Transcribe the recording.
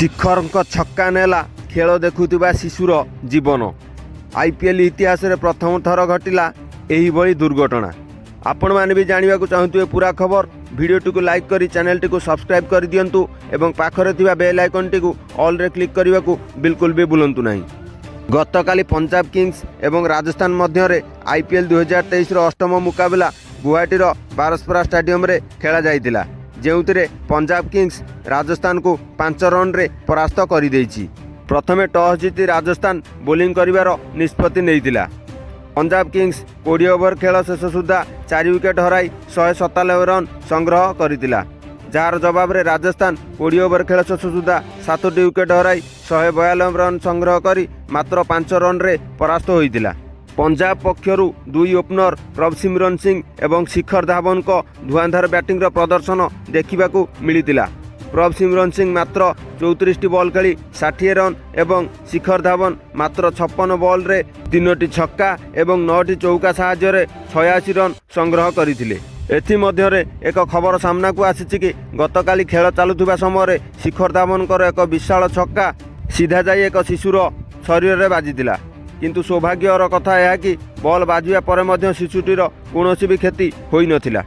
ଶିଖରଙ୍କ ଛକା ନେଲା ଖେଳ ଦେଖୁଥିବା ଶିଶୁର ଜୀବନ। ଆଇପିଏଲ୍ ଇତିହାସରେ ପ୍ରଥମ ଥର ଘଟିଲା ଏହିଭଳି ଦୁର୍ଘଟଣା। ଆପଣମାନେ ବି ଜାଣିବାକୁ ଚାହୁଁଥିବେ ପୁରା ଖବର। ଭିଡ଼ିଓଟିକୁ ଲାଇକ୍ କରି ଚ୍ୟାନେଲଟିକୁ ସବସ୍କ୍ରାଇବ୍ କରିଦିଅନ୍ତୁ ଏବଂ ପାଖରେ ଥିବା ବେଲ୍ ଆଇକନ୍ଟିକୁ ଅଲ୍ରେ କ୍ଲିକ୍ କରିବାକୁ ବିଲକୁଲ ବି ଭୁଲନ୍ତୁ ନାହିଁ। ଗତକାଲି ପଞ୍ଜାବ କିଙ୍ଗସ୍ ଏବଂ ରାଜସ୍ଥାନ ମଧ୍ୟରେ ଆଇପିଏଲ୍ 2023ର ଅଷ୍ଟମ ମୁକାବିଲା ଗୁଆହାଟୀର ବାରସ୍ପରା ଷ୍ଟାଡିୟମରେ ଖେଳାଯାଇଥିଲା, ଯେଉଁଥିରେ ପଞ୍ଜାବ କିଙ୍ଗସ୍ ରାଜସ୍ଥାନକୁ 5 ରନ୍ରେ ପରାସ୍ତ କରିଦେଇଛି। ପ୍ରଥମେ ଟସ୍ ଜିତି ରାଜସ୍ଥାନ ବୋଲିଂ କରିବାର ନିଷ୍ପତ୍ତି ନେଇଥିଲା। ପଞ୍ଜାବ କିଙ୍ଗସ୍ 20 ଓଭର ଖେଳ ଶେଷ ସୁଦ୍ଧା 4 ୱିକେଟ୍ ହରାଇ 197 ରନ୍ ସଂଗ୍ରହ କରିଥିଲା, ଯାହାର ଜବାବରେ ରାଜସ୍ଥାନ 20 ଓଭର ଖେଳ ଶେଷ ସୁଦ୍ଧା 7ଟି ୱିକେଟ୍ ହରାଇ 192 ରନ୍ ସଂଗ୍ରହ କରି ମାତ୍ର 5 ରନ୍ରେ ପରାସ୍ତ ହୋଇଥିଲା। ପଞ୍ଜାବ ପକ୍ଷରୁ 2 ଓପନର ପ୍ରଭସିମରନ୍ ସିଂ ଏବଂ ଶିଖର ଧାୱନଙ୍କ ଧୁଆନ୍ଧାର ବ୍ୟାଟିଂର ପ୍ରଦର୍ଶନ ଦେଖିବାକୁ ମିଳିଥିଲା। ପ୍ରଭସିମରନ୍ ସିଂ ମାତ୍ର 34ଟି ବଲ୍ ଖେଳି 60 ରନ୍ ଏବଂ ଶିଖର ଧାୱନ ମାତ୍ର 56 ବଲ୍ରେ 3ଟି ଛକା ଏବଂ 9ଟି ଚୌକା ସାହାଯ୍ୟରେ 86 ରନ୍ ସଂଗ୍ରହ କରିଥିଲେ। ଏଥିମଧ୍ୟରେ ଏକ ଖବର ସାମ୍ନାକୁ ଆସିଛି କି ଗତକାଲି ଖେଳ ଚାଲୁଥିବା ସମୟରେ ଶିଖର ଧାୱନଙ୍କର ଏକ ବିଶାଳ ଛକା ସିଧା ଯାଇ ଏକ ଶିଶୁର ଶରୀରରେ ବାଜିଥିଲା। କିନ୍ତୁ ସୌଭାଗ୍ୟର କଥା ଏହା କି ବଲ୍ ବାଜିବା ପରେ ମଧ୍ୟ ଶିଶୁଟିର କୌଣସି ବି କ୍ଷତି ହୋଇନଥିଲା।